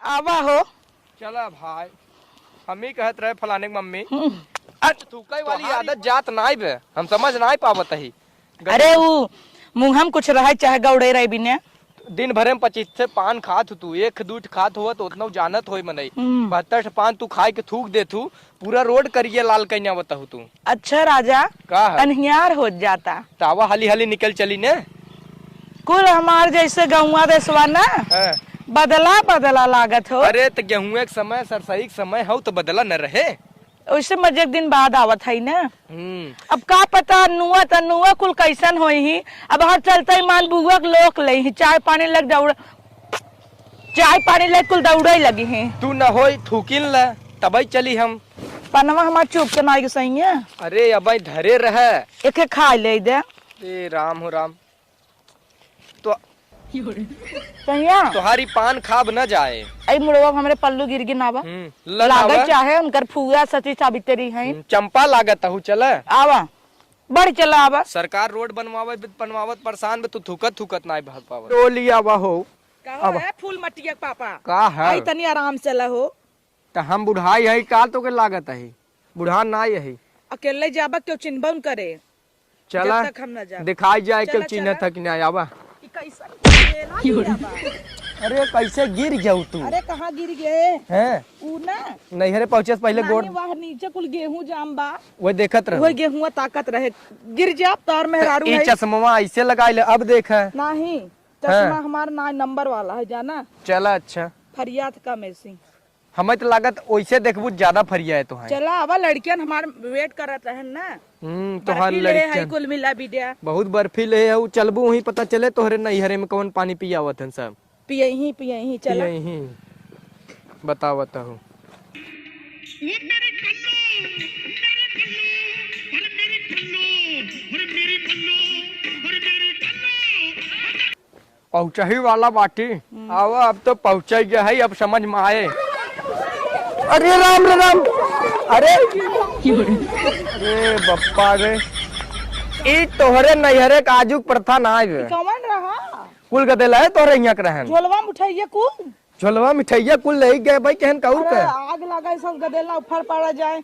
आवा हो। चला भाई, हम ही कहत रहे फलाने की मम्मी अच्छा थूकई वाली आदत जात नाई बे, हम समझ नाई पावत ही। अरे वो मुँह हम कुछ रहे चाहे गौड़े रही बिने दिन भरे में 25 से पान खात तू, एक दूठ खात हुआ तो उतना जानत होई मनई। 72 पान तू खाई के थूक दे तू, पूरा रोड करिए लाल कन्या बताहू तू। अच्छा राजा का है? अनहियार हो जाता। तावा हाली हाली निकल चली ने। कुल हमार जैसे गौवा देसवा ना बदला बदला लागत हो। अरे तो गेहूं के समय सरसई के समय हो तो बदला न रहे। वैसे मजे दिन बाद आवत है ना। अब का पता नुआ कुल कैसन हो ही। अब हर चलते मान बुआ के लोक ले ही चाय पानी लग कुल दौड़े लगी है। तू न होई थूकिन ल तबई चली हम। पनवा हमार चुप के नाई सही है। अरे अब धरे रहे एक खा ले दे। ए राम हो राम। तो सहिया तुम्हारी पान खाब न जाए। आई मुड़वा हमरे पल्लू गिर गिन आवा। लागत चाहे उनकर फुआ सची सावित्री है। चंपा लागत हूँ चल आवा बढ़ चला आवा। सरकार रोड बनवावत परेशान तू थूकत ना भाग पावा। टोली आवा हो है फूल मटिया पापा का है आई तनी आराम चला हो। तो हम बुढ़ाई है का तो के लागत है बुढ़ा ना है अकेले जाबा क्यों चिन्हबन करे। चला जब तक हम न जाब। दिखाई जाए क्यों चला, चिन्ह चला। तक नहीं आवा। अरे कैसे गिर जाऊ तू। अरे कहाँ गिर गए हैं ऊ ना नहीं हरे पहुंचे से पहले गोड़ वहाँ नीचे कुल गेहूं जाम बा वो देखत रह। वो गेहूं ताकत रहे गिर जा तार मेहरारू ई है। चश्मा ऐसे लगाई ले अब देख है नहीं चश्मा हमार ना नंबर वाला है जाना। चला अच्छा फरियाद का मैसी हमें तो लागत वैसे देखबू ज्यादा फरिया है तो है। चला आवा लड़कियन हमार वेट करत रहन ना। तो हर बर्फी ले है लड़की कुल मिला बिटिया बहुत बर्फी ले है चलबू वही पता चले तोहरे नैहरे में कौन पानी पियावत है सब पिए ही चला यही बतावत हूँ। पहुंचा ही वाला बाटी आवा अब तो पहुंचा गया है अब समझ में आए। अरे राम रे राम। अरे अरे बप्पा रे ई तोहरे नैहरे काजुक प्रथा ना आवे कौन रहा कुल गदेला है तोहरे यहाँ के रहन झोलवा मिठाइया कुल झोलवा मिठाइया कुल ले गए भाई कहन कहू के आग लगा सब गदेला उफर पड़ा जाए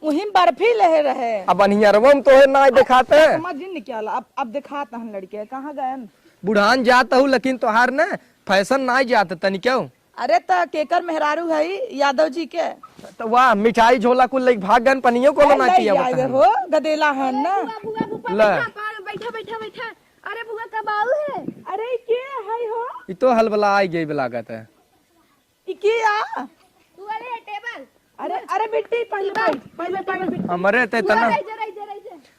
वही बर्फी ले रहे। अब अनियरवा में तोहे ना दिखाते हैं समझ ही निकाला अब दिखाता हन लड़के कहाँ गए। बुढ़ान जाता हूँ लेकिन तोहार ना फैशन ना जाता तनी क्यों। अरे त केकर मेहरारू है यादव जी के तो वाह मिठाई झोला कुल लेके भाग गन पनियो को ना किया आए हो गदेला है ना। ले बैठा अरे बुआ कब आऊ है। अरे के है हो ई तो हलबला आई गई लागत है ई के आ तू अरे टेबल अरे बेटी पहले हमरे ते तना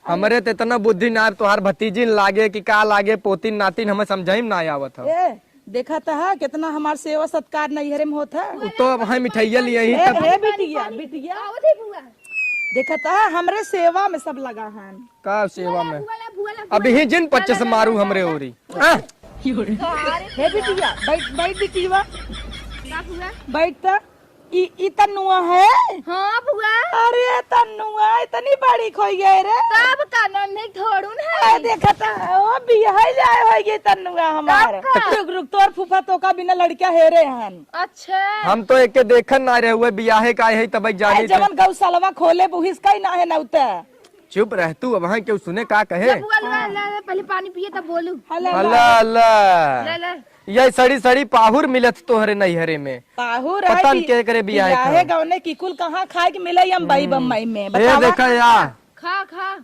हमरे ते तना बुद्धि नार तोहार भतीजी लागे कि का लागे पोतीन नातिन हमें समझाई ना आवत हो। ए देखा था कितना हमार सेवा सत्कार नैहरे में होता है। तो अब है मिठाइया लिए ही तब बिटिया देखा था हमरे सेवा में सब लगा है का सेवा में अभी ही जिन 25 मारू हमरे ओरी हे बिटिया बैठ बिटिया बैठ ई तन्नुआ है। हाँ बुआ अरे तन्नुआ इतनी बड़ी खोई गए रे तब कानन में थोड़ून है। देखा था ओ बियाह जाए होगी तन्नुआ हमार रुक तोर फूफा तो का बिना लड़किया हेरे हन। अच्छा हम तो एक देखन ना रहे हुए बियाहे का है तब जानी जवन गौशालवा खोले बुहिस का ही ना है नौते। चुप रह तू अब क्यों सुने का कहे। बुआ ले पहले पानी पिए तब बोलू। अल्लाह अल्लाह ले ये सड़ी पाहुर मिलत तोहरे नैहरे में पाहुर पतन के करे बियाहे गौने की कुल कहाँ खाए के मिले हम बई बम्बई में ये देखा यार खा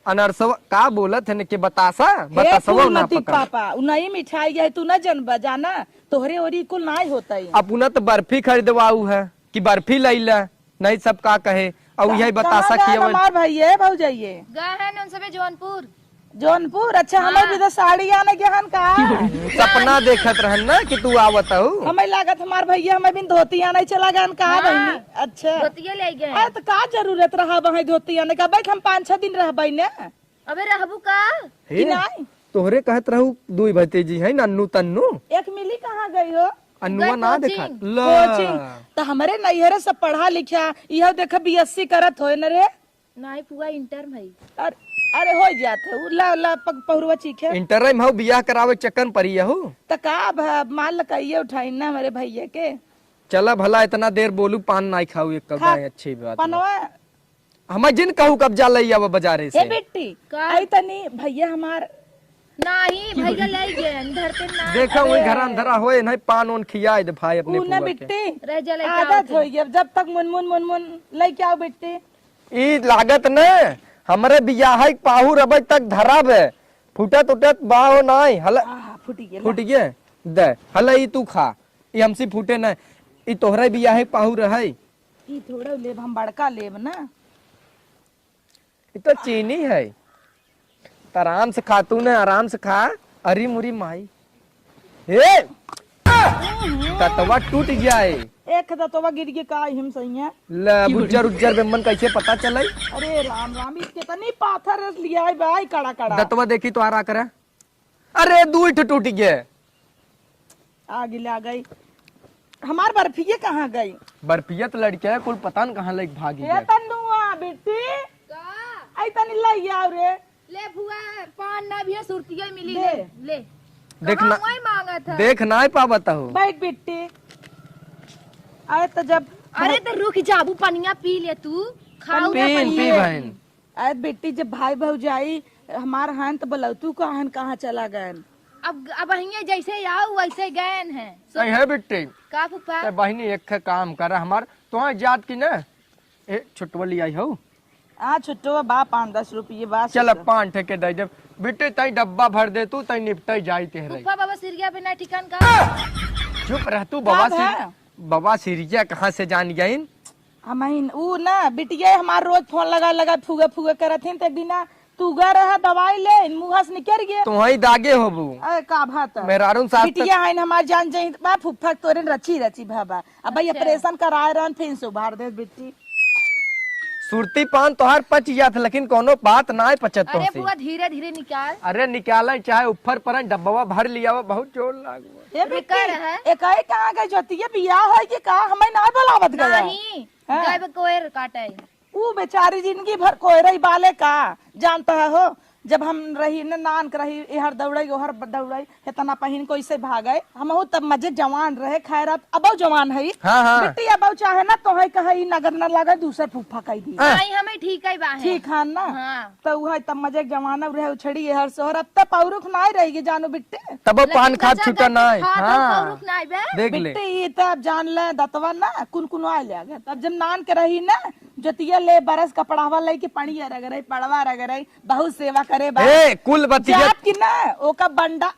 अनरसवा का बोलत है कि बतासा ना पापा नई मिठाई है तू न जनबा जाना तोहरे ओरी कुल ना होता है। अपना तो बर्फी खरीदवाऊ है कि बर्फी लैला नहीं सब का कहे और यही बतासा किया हमार भाई है भाऊ जाइए गए हैं उन सबे जौनपुर। अच्छा हमें भी तो साड़ी आने के हन का सपना देखत रहन ना कि तू आवत हूँ हमें लागत हमार भैया हमें भी धोती आने चला गए का बहनी। अच्छा धोतिया ले गए तो का जरूरत रहा वहाँ धोती आने का बैठ हम 5-6 दिन रह ने अबे रहबू का कि नहीं तोहरे कहत रहू दुई भतीजी है नन्नू तन्नू एक मिली कहाँ गई हो अन्नुआ ना देखा कोचिंग तो हमारे नैहरे सब पढ़ा लिखा यह देख BSc करत हो न रे नहीं पुआ इंटर में अरे हो जात है ला ला पहुरवा चीखे इंटर में हो बियाह करावे चक्कर पड़ी हो। त का माल लकाइए उठाई ना हमारे भैया के। चला भला इतना देर बोलू पान नहीं खाऊ एक कब खा। अच्छी बात पनवा हम जिन कहू कब्जा लई आवा बाजारे हे से। बेटी का? आई तनी भैया हमार नहीं भैया ले गए धरते ना देखा वही घर अंधरा होए नहीं पान उन खियाए दे भाई अपने ऊ ना पुआ के। बेटी रह जा आदत हो गई जब तक मुनमुन मुनमुन लेके आओ बेटी। ई लागत न हमरे बियाह पाहुर अब तक धराब फुटत उटत बाहो नहीं हल फुटी गेल फुट गए दे हल ई तू खा ई हमसे फूटे न ई तोहरे बियाह पाहुर है। ई थोड़ा लेब हम बड़का लेब ना। ई तो चीनी है आराम से खा तू ने आराम से खा। अरी मुरी माई हे ततवा टूट जाए एक दतवा गिर के का हिम सही है। ल बुज्जर उज्जर बेमन कैसे पता चले। अरे राम राम इसके तनी पाथर लिया है भाई कड़ा कड़ा दतवा देखी तो आरा करे। अरे दूठ टूट गए आगे ले आ गई। हमार बर्फिये कहाँ गई। बर्फियत लड़के है कुल पता न कहाँ लग भागी हे गए। तन्नुआ बेटी का आई तनी लाई आओ रे। ले फुआ पान ना भी है सुरतिया मिली ले। ले देखना कहाँ वही मांगा था। देख ना पावत हो। बैठ बेटी आए तो जब अरे तो रुक जाबू पनिया पी ले तू खाऊ ना पी पनिया। बहन आए बेटी जब भाई भौजाई हमार हन तो बलौतू कहन कहाँ चला गए। अब हिंगे जैसे आओ वैसे गए हैं सही है बेटे का फुफा ते बहनी एक काम कर हमार तो जात की न ए छुटवा लिया हो। हाँ छुट्टो बा 5-10 रुपये बा। चल 5 ठेके दे दे बेटे तई डब्बा भर दे तू तई निपटाई जाई ते रही। फुफा बाबा सिरगिया पे ना ठिकान का चुप रह तू बाबा का है? बाबा सिरिया कहाँ से जान गई। हम ऊ ना बिटिया हमार रोज फोन लगा लगा फूगे फूगे करत हन तो एक दिन तू गा रहा दवाई ले मुँह से निकल गए। तो वही दागे होबू अरे का भात मेहरारून साथ बिटिया है हमार जान जाई बा फुफ्फा तोरे रची रची भाबा अब भाई ऑपरेशन कराए रहन फिर से उभार दे बेटी। सुरती पान तोहार पच जात लेकिन कोनो बात ना पचत तो अरे से। फुआ धीरे धीरे निकाल अरे निकाला चाहे ऊपर पर डब्बा भर लिया वो बहुत जोर लागो। ए बेटी बेकार है। एकाई कहाँ गई जोतिया बियाह है कि का हमें ना बुलावत गया। नहीं हाँ। गाय पे कोयर काटे ऊ बेचारी जिंदगी भर कोयरई बाले का जानता है हो। जब हम रही न नान के रही इहर दौड़ई ओहर दौड़ई इतना पहिन को इसे भागए हम तब मजे जवान रहे खैर अब जवान है। हाँ हाँ बेटी अब चाहे ना तो है कहे नगर न लगे दूसरे फूफा कह दी नहीं हमें ठीक है बाहे ठीक है ना। हाँ। तो वह तब मजे जवाना रहे उछड़ी हर सोहर अब तब पौरुख ना रहेगी जानो बिट्टे। तब पान खाद छूटा ना है। हाँ रुक ना बे देख ले बिट्टे ये तब जान ले दतवा ना कुन आ ले तब जब नान के रही ना जोतिया ले बरस कपड़ावा ले के पानी रगड़ई पड़वा रगड़ई बहुत सेवा करे बा ए कुल बतिया जात की ना ओका बंडा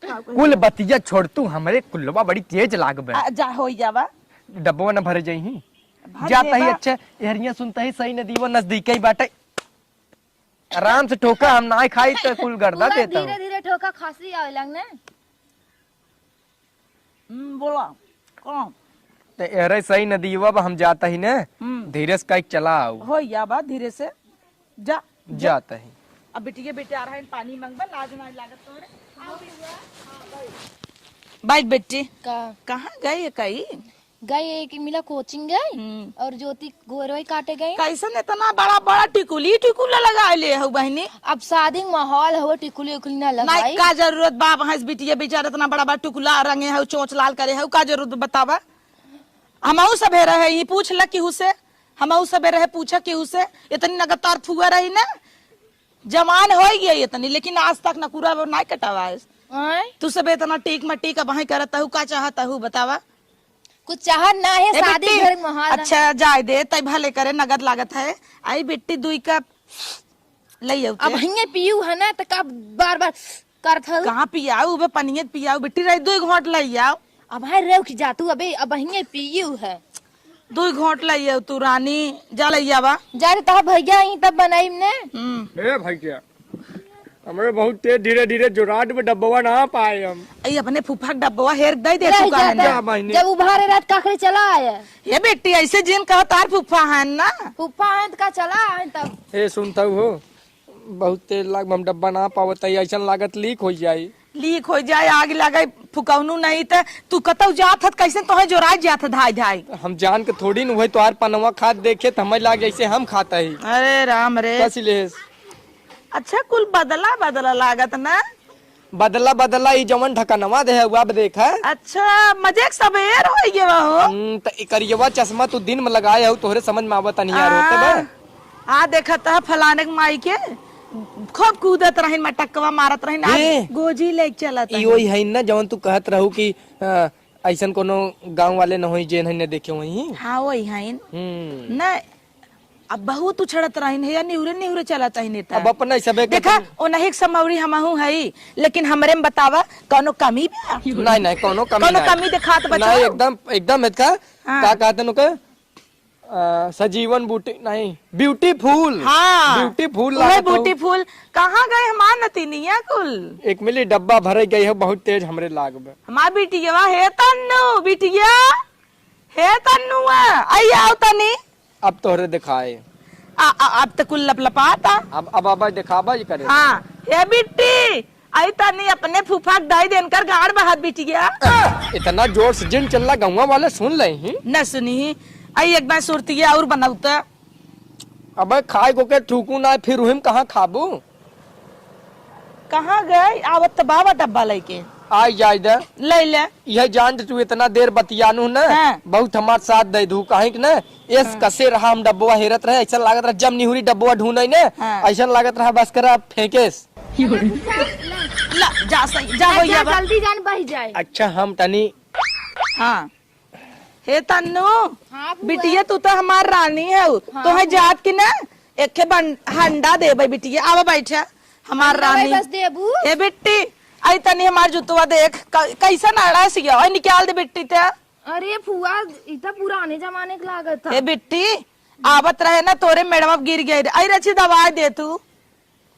कुल बतिया छोड़ तू हमरे कुलवा बड़ी तेज लागबे जा हो जावा डब्बा न भरे जाई भर जाता ही देबा। अच्छा हरिया सुनता ही सही नदी वो नजदीक ही बाटे आराम से ठोका हम ना खाई तो कुल गर्दा पूरा देता धीरे हूँ। धीरे ठोका खांसी आवे लग ने बोला कौन तो अरे सही नदी वो हम जाता ही ना धीरे से कहीं चला आओ हो जावा धीरे से जा जाता ही। अब बिटिया बेटे आ रहा है पानी मंगवा लाज ना लागत तोरे बाइक बेटी का कहाँ गई कई गए एक मिला कोचिंग गए और ज्योति गोरवई काटे गए कैसन इतना बड़ा बड़ा टिकुली टिकुला लगा ले हो बहनी। अब शादी के माहौल हो टिकुली उकुली ना लगाई नहीं का जरूरत बा भैंस बिटिया बेचारा इतना बड़ा बड़ा टुकुला रंगे है चोंच लाल करे है का जरूरत बतावा। हमहू सबे रहे ही पूछ ल केहू से हमहू सबे रहे पूछा केहू से इतनी लगातार फुआ रही ना जवान हो गई इतनी लेकिन आज तक न पूरा नहीं कटावा तू सबे इतना टीक में टीक अब करता हूँ का चाहता हूँ बतावा। कुछ चाहत ना है ए शादी बेटी, घर के माहौल अच्छा जाए दे तय भले करे नगद लागत है आई बेटी 2 कप ले आओ अब हिंगे पीयू है ना तो का बार बार करत हूँ कहाँ पियाऊ बे पनियत पियाऊ बेटी रही 2 घोट ले आओ अब हाय रेव की जातू अबे अब हिंगे पीयू है 2 घोट ले आओ तू रानी जा ले आवा। जा रे तब भैया ही तब बनाई ने ए भैया हमरे बहुत तेज धीरे धीरे जोराट में डब्बा ना पाए हम आई अपने फूफा डब्बा हेर दे दे रह तू का है जाता ना। जा बहनी। जब उभारे रात काखरे चला आया ये बेटी ऐसे जिन कहा तार फूफा है ना फूफा है तो का चला आए तब ए सुनता हो बहुत तेज लाग हम डब्बा ना पावत ऐसा लागत लीक हो जाई लीक हो जाए आग लगे फुकौनू नहीं तो तू कतौ जात हत कैसे तो जोराई जात धाई धाई। हम जान के थोड़ी न हुए तो आर पनवा खाद देखे तो हमें लाग जैसे हम खाता ही अरे राम रे कस ले अच्छा कुल बदला बदला लागत ना। बदला बदला ई जवन ढकनवा दे है अब देखा। अच्छा मजे सवेर हो गए हो। त करियवा चश्मा तू दिन में लगाए हो तोहरे समझ में आवत नहीं यार होते बे। आ देखत है फलाने के माई के खूब कूदत रहिन मटकवा मारत रहिन ए, गोजी ले चलत ई वही है ना जवन तू कहत रहू कि ऐसन कोनो गांव वाले न होई जे नहीं देखे वही। हाँ वही है न। अब बहुत उछड़त रहिन है या निहुरे निहुरे चलत है नेता। अब अपना सबे देखा ओ नहीं समौरी हमहू है लेकिन हमरे में बतावा कोनो कमी बा। नहीं नहीं कोनो कमी दिखात बचा नहीं एकदम एकदम है का कहते नु के सजीवन बूटी नहीं ब्यूटीफुल। हाँ ब्यूटीफुल ब्यूटीफुल कहाँ गए हमार नतीनिया कुल। एक मिली डब्बा भरे गई है बहुत तेज हमरे लागबे। हमार बिटिया हे तन्नू बिटिया हे तन्नू आई आओ तनी। अब तोहरे दिखाए अब तो कुल लपलपाता। अब अब दिखावा ही करे। हाँ हे बिट्टी आई तनी अपने फूफा दाई देनकर गाड़ बहात बिटिया। इतना जोर से जिन चलना गौवा वाले सुन ले ही न सुनी आई एक बार सुरती और बनाऊता। अब खाए को के थूकू ना फिर उहिम कहाँ खाबू। कहाँ गए आवत तो बाबा डब्बा लेके आई जाए दे ले ले। यह जान तू इतना देर बतियानू न बहुत हमार साथ दे दू कहीं न एस कसे रहा हम डब्बा हेरत रहे ऐसा लागत रहा जब निहुरी डब्बा ढूंढे न ऐसा लागत रहा बस करा फेंकेस। ला जा सही जा भैया जल्दी जान बह जाए। अच्छा हम तनी हाँ हे तन्नू हाँ बिटिया तू तो हमार रानी है तो है जात की ना एक हंडा दे भाई बिटिया आवा बैठा हमार रानी। बस देबू हे बिट्टी आई तनी हमार जुतवा देख कैसा नाड़ा सिया निकाल दे बिट्टी ते। अरे फुआ इतना पुराने जमाने का लागत था। हे बिट्टी आवत रहे ना तोरे मेड़वा गिर गए आई रची दवाई दे तू।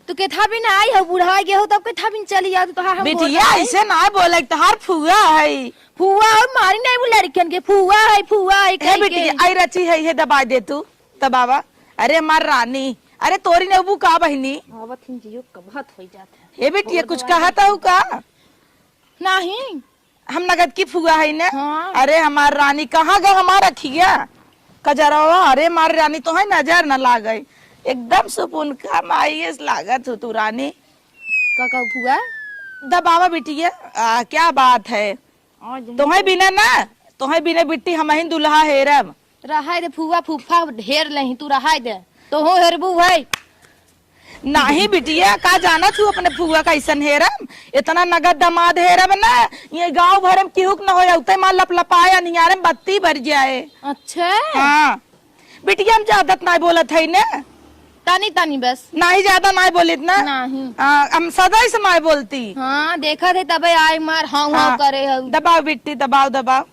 तू के था भी ना आई हो बुढ़ा गए हो तब के था भी चली जा तो हम बिटिया ऐसे ना बोले तहार फुआ है। फुआ और मारी नहीं वो लड़कियन के फुआ है हे बिटिया आई रची है ये दवाई दे तू तबावा। अरे हमार रानी अरे तोरी ने अबू का बहनी आवत हिन जियो कबहत हो जात है। हे बेटिया कुछ कहता हूँ का नहीं हम नगद की फुआ है ना। हाँ। अरे हमार रानी कहाँ गए हमारा खिया कजरवा। अरे हमारी रानी तो है नजर न लागे एकदम सुपुन का माईस लागत हो तू रानी। का फुआ दबावा बिटिया क्या बात है तुम्हें बिना ना तुम्हें बिना बिट्टी हम ही दुल्हा हेरब। रहा दे फुआ फूफा ढेर लही तू रहा दे तो हो हेरबू है नहीं बिटिया का जाना तू अपने फुआ कैसन हेरम इतना नगद दमाद हेरम ना ये गांव भर में केहू न हो जाते मां लपलपाए नियारे में बत्ती भर जाए। अच्छा हाँ बिटिया हम ज्यादा नहीं बोलत है ना तानी तानी बस नहीं ज्यादा नहीं बोलित ना नहीं हम सदा से नहीं बोलती। हाँ देखा थे तबे आई मार हाँ हाँ करे है। दबाओ बिट्टी दबाओ दबाओ।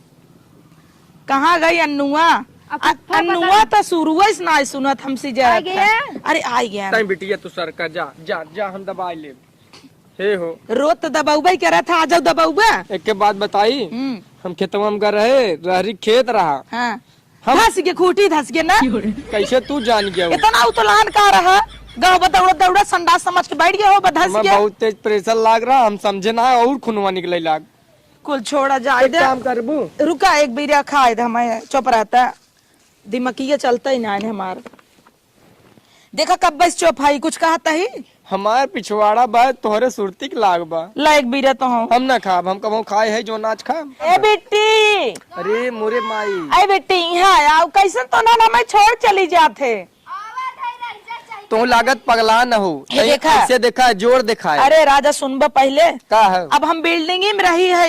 कहाँ गई अन्नुआ अन्नुआ तो शुरू से ना सुनत हमसे जा। अरे आ गया टाइम बिटिया तू सर का जा जा जा हम दबा ले हे हो रोत दबाऊबा करा था आ जाओ दबाऊबा। एक के बात बताई हम खेतवा में गए रहे रहरी खेत रहा हाँ धस गए खूटी धस गए ना कैसे तू जान गया इतना उतलान का रहा गाँव दौड़ा दौड़ा संडास समझ के बैठ गया हो धस गया। बहुत तेज प्रेशर लाग रहा हम समझे ना और खुनवा निकले लाग। कुल छोड़ा जाए काम करबू रुका एक बीरा खाए हमें चुप रहता दिमकिया चलता ही ना हमार। देखा कब बस चुप है कुछ कहता ही हमार पिछवाड़ा बा तोहरे सुरती के लाग बा ला एक बीरा तो हम ना खाब हम कबो खाए है जो नाच खाब। ए बेटी अरे मोरे माई अरे बेटी यहाँ आओ कैसे तो ना मैं छोड़ चली जाते तो लागत पगला न हो देखा ऐसे देखा जोर देखा है। अरे राजा सुनबा पहले का है अब हम बिल्डिंग में रही है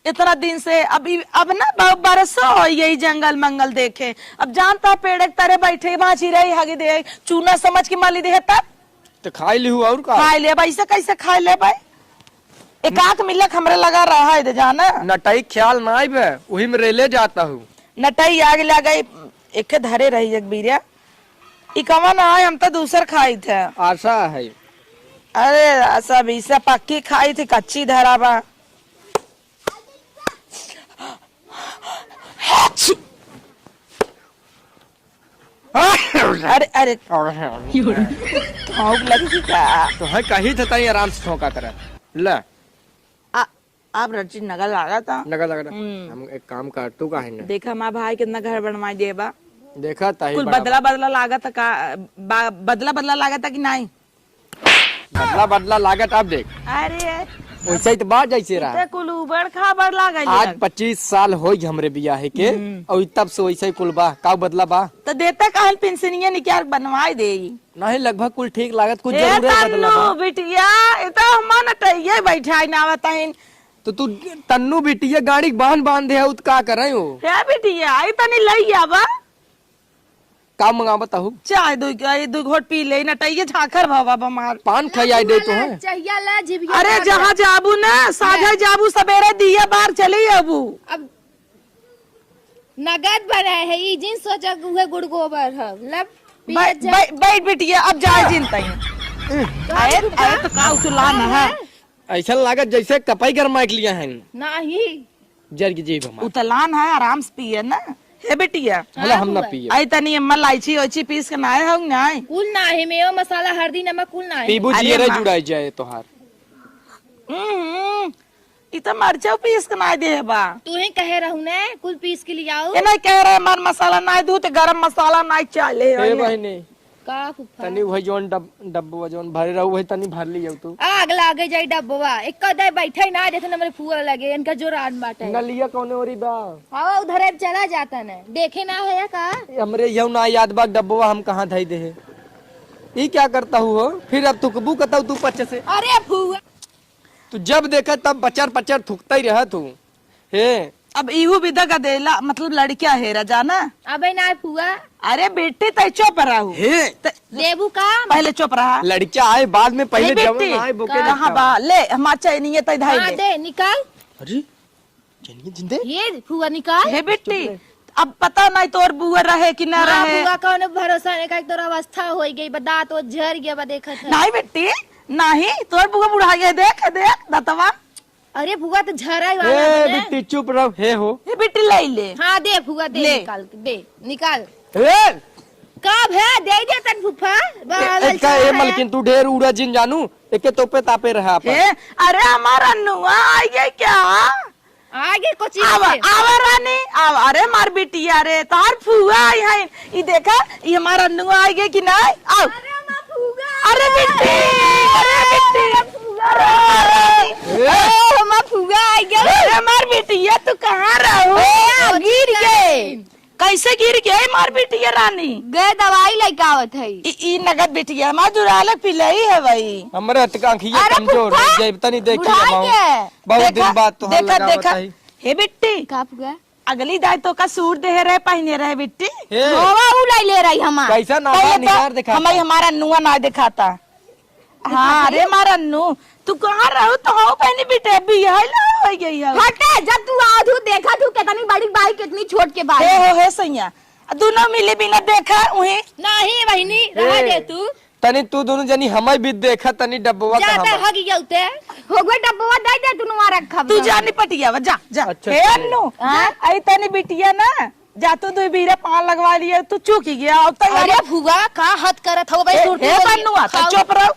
इतना दिन से अब ना बरसों हो यही जंगल मंगल देखे अब जानता पेड़ तारे बैठे बाँची रही हगी दे चूना समझ के माली दे तब तो खाई लिहू और का खाई ले ऐसा कैसे खाई ले भाई एक आंख मिलक हमरे लगा रहा है जाना नटाई ख्याल ना आई वही में रेले जाता हूँ नटाई आगे लगा एक धरे रही एक बीरिया इकवा ना आए हम तो दूसर खाई थे आशा है। अरे सब इसे पक्की खाई थी कच्ची धराबा। अरे अरे लगी क्या तो है कही था ताई आराम से ठोका कर ले अब रची नगर लगा था लगा लगा हम एक काम कर तू का है देखा माँ भाई कितना घर बनवा देबा देखा ताई कुल बदला बदला लागा था का बदला बदला लागा था कि नहीं बदला बदला लागत अब देख अरे वैसे ही तो बात जैसे रहा ते कुल उबड़ खाबड़ लागल आज 25 साल हो हमरे बियाह के और तब से वैसे ही कुल बा का बदला बा तो देता कहल पेंशनिया निकाल बनवाई दे नहीं लगभग कुल ठीक लागत कुछ ए जरूर बदला तन्नू बा बिटिया ए तो मन टइये बैठाई ना आवतहिन तो तू तन्नू बिटिया गाड़ी बांध बांध दे हो तो का कर रही हो हे बिटिया आई तनी लई आवा का मंगा बताहू चाय दो घोट पी ले ना टइये झाखर भावा बमार पान खाई दे तो है चाहिए ला जिबिया अरे जहाँ जाबू ना साझा जाबू सवेरे दिया बार चली अबू अब नगद बनाए है ये जिन सोचा हुए गुड़ गोबर है लब बैठ बिटिया अब जाए जिनतई आए आए तो का उचलान है ऐसा लागत जैसे कपाई गरमा के लिया है नहीं जर की जीभ हमार उतलान है आराम से पिए ना हे बिटिया भला हम ना पिए आई तनी मलाइची ओची पीस के नाए होंगे नाए कुल ना है मेवा मसाला हल्दी नमक कुल ना है पीबू अरे जी रे माँ। जुड़ाई जाए तोहार इ तो मरचा पीस के नाए दे बा तू ही कहे रहू ने कुल पीस के लिए आओ ये नहीं कह रहे मर मसाला नाए दू तो गरम मसाला नाए चाले ए बहनी का फुफा तनी वही जोन डब्बा जोन भरे रहू वही तनी भर लियो तू आग लागे जाई डब्बा एक दे बैठे ना देखे न मेरे फुआ लगे इनका जो रान बाटे नलिया कौने ओरी बा हाँ उधर अब चला जाता न देखे ना है का हमरे यौ ना याद बा डब्बा हम कहाँ धई दे है ई क्या करता हो फिर अब तुकबू कतौ तू पच्चे से अरे फुआ तू जब देखा तब पचर पचर थुकता ही रहा तू हे अब इहू विदा का देला मतलब लड़किया है रजाना अबे ना फुआ अरे बेटे तय चुप रहू हे देबू का पहले चुप रहा लड़किया आए बाद में पहले हे जब बेटी आए बोके कहाँ बा ले हमार चाहिए तय धाई हाँ ले दे निकाल अरे जनिए जिंदे ये फुआ निकाल हे बेटी अब पता नहीं तोर बुआ रहे कि न हाँ रहे फुआ कौन भरोसा नहीं का तोर अवस्था हो गई बदा तो झर गया बा देखत है नहीं बेटी नहीं तोर बुआ बुढ़ा गया देख देख दतवा अरे फुआ तो झरा ही हे वाला है ने। बिट्टी चुप रहो हे हो हे बेटी ले ले हाँ दे फुआ दे ले। निकाल दे निकाल हे कब है दे दे तन फुफा का ए मलकिन तू ढेर उड़ा जिन जानू एके तोपे तापे रहा हे अपन अरे हमारा नुआ आई गई क्या आगे कुछ आवा आवा रानी आवा अरे मार बिटिया रे तार फुआ आई है ये देखा ये हमारा नुआ आई गई कि नहीं आओ अरे बिट्टी अरे बिट्टी अरे माँ फुआ आ गया अरे मार बिटिया तू कहाँ रहो गिर गए कैसे गिर गए मार बिटिया रानी गए दवाई लेके आवत है ई नगद बिटिया हमार जुरालक पिलाई है भाई हमरे हथकांखिया अरे कमजोर फुफा, है जब तनी देखी बुढ़ा जमाऊ के। बहुत दिन बाद तो देखा लगा देखा बताई हे बिट्टी का फुआ अगली दाई तो का सूट दे रहे पहने रहे बिट्टी हे नोवा उलाई ले रही हमार कैसा नामा निगार दिखा हमें हमारा नुआ ना दिखाता हाँ अरे हमारा नु तू कहाँ रहो तो हो पहनी बिटे अभी यही ला हो गई है हटे जब तू आधू देखा तू कितनी बड़ी बाई कितनी छोट के बाई हे सैया दोनों मिले बिना देखा उन्हें नहीं बहनी रह दे तू तनी तू दोनों जनी हमें भी देखा तनी डब्बा जाता कहां हग गयौते हो गए डब्बा दे दे तू नुआ रखा तू जानी पटिया जा जा अच्छा, हे अच्छा। अन्नू आई तनी बिटिया ना जा तू दो बीरे पान लगवा लिया तू चूक ही गया अब तक अरे फुआ का हद करत हो भाई हे बन्नुआ तो चुप रहो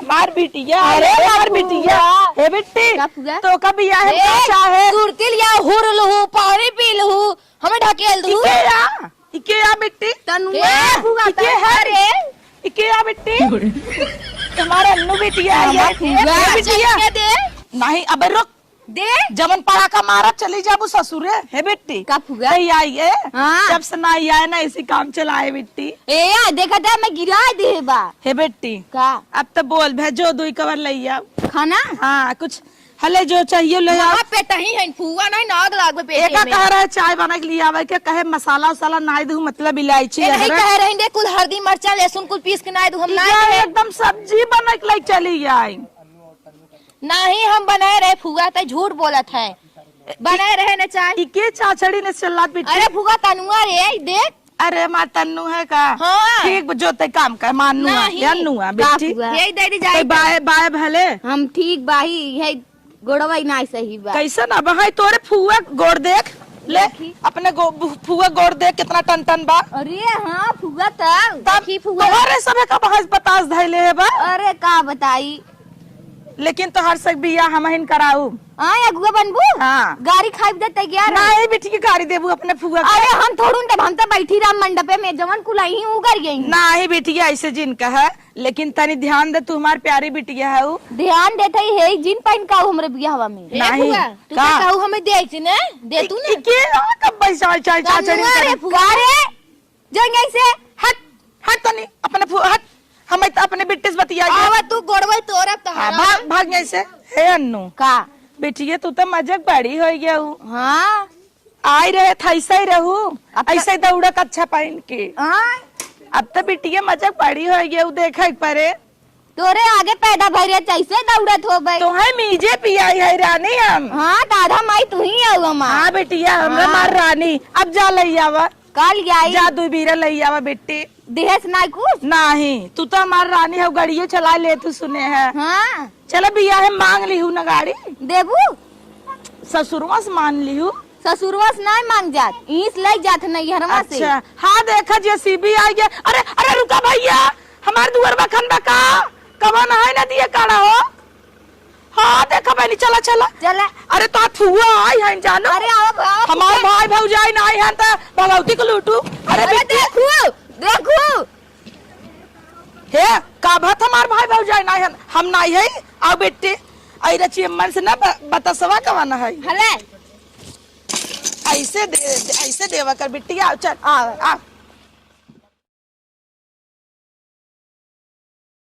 मार बिटिया अरे मार बिटिया हे बिट्टी क्या फुआ? तो कभी आए क्या है कुर्ती लिया हुर लहू पानी पी लहू हमें ढकेल दू इके या बिट्टी तनुआ फुआ इके है रे इके या बिट्टी तुम्हारा अन्नू बिटिया है ये फुआ बिटिया दे नहीं अबे रुक दे जमन पड़ा का मारा चली जाबू ससुरे है बिट्टी का फुआ नहीं आई है हाँ। जब से नहीं आए ना इसी काम चलाए बिट्टी ए आ देखा था मैं गिरा दे बा हे बिट्टी का अब तो बोल भेजो दुई कवर ले आओ खाना हाँ कुछ हले जो चाहिए ले आओ वहाँ पे तही है फुआ नहीं नाग लागबे पेटे एका में कह रहे चाय बना के लिए आवे के कहे मसाला उसाला नाई दू मतलब इलायची ए, नहीं अदरक। कह रहे हैं कुल हल्दी मिर्चा लहसुन कुल पीस के ना दू हम ना इधर एकदम सब्जी बना के लिए चली आई नहीं हम बनाए रहे फुआ तो झूठ बोलत है बनाए रहे न चाय इके चाचड़ी ने चला बिट्टी अरे फुआ तनुआ रे देख अरे मार तन्नू है का हाँ। ठीक जो ते काम कर मानू नहीं। या नुआ बिट्टी यही दे दी ते जाए बाय बाय भले हम ठीक बाही है गोड़वा ना सही बा कैसे ना बहाई तोरे फुआ गोड़ देख ले अपने फुआ गोड़ देख कितना टन टन बा अरे हाँ फुआ तब देखी फुआ तुम्हारे सबे का बहस बतास धैले है बा अरे का बताई लेकिन तो हर सक बिया हम हिन कराऊ हाँ अगुआ बनबू हाँ गाड़ी खाइब दे तैयार है नहीं बिट्टी की गाड़ी देबू अपने फुआ के अरे हम थोड़ू तब हम तो बैठी राम मंडपे में जवन कुलाई ही उगर गई नहीं बिटिया ऐसे जिन कहा लेकिन तनी ध्यान दे, तू हमार प्यारी बिटिया है उ। ध्यान देते ही है जिन पाइन का हमरे बियाहवा में नहीं, तू का? कहू हमें दे छी ने दे तू ने के कब पैसा चाय अरे फुआ रे जंग ऐसे हट हट तनी अपने हट, हम अपने बिट्टे से बतिया आवा तू गोड़वे तोरब त भाग भाग ऐसे हे अन्नू का बेटिए तू तो मजाक बड़ी हो गया हूँ। हां आई रहे था ऐसे ही रहू, ऐसे ही दौड़क अच्छा पहन के। हां अब तो बिटिया मजाक बड़ी हो गया हूँ, देखा परे तोरे आगे पैदा भई रे कैसे दौड़त हो भाई तो है मीजे पियाई है रानी हम। हां दादा माई तू ही आऊ अम्मा हाँ बेटिया हमरा मार रानी। अब जा लई आवा, कल गई जादू बीरा लई आवा बेटी। देहस नाई कुछ नहीं तू तो हमार रानी है, गाड़ियों चला ले तू सुने है। हां चलो बिया है मांग ली हूँ ना गाड़ी, देबू ससुरवा से मान ली हूँ। ससुरवा से नहीं मांग जात ईस लई जात नहीं हरमा से अच्छा हाँ देखा जेसीबी आ गया। अरे अरे रुका भैया, हमार दुआर बखन बका कवन है ना दिए काड़ा हो। हाँ देखा बहनी, चला चला चला अरे तो फुआ आई है जानो। अरे आओ हमार भाई भौजाई नहीं है तो भगवती को लूटू। अरे बेटी देखो देखो हे का बात, हमार भाई भौजाई नहीं है, हम नहीं है। आओ बेटी आई रची अम्मन से ना बतासवा कवन है। हले ऐसे देवा कर बिट्टी। आओ चल आ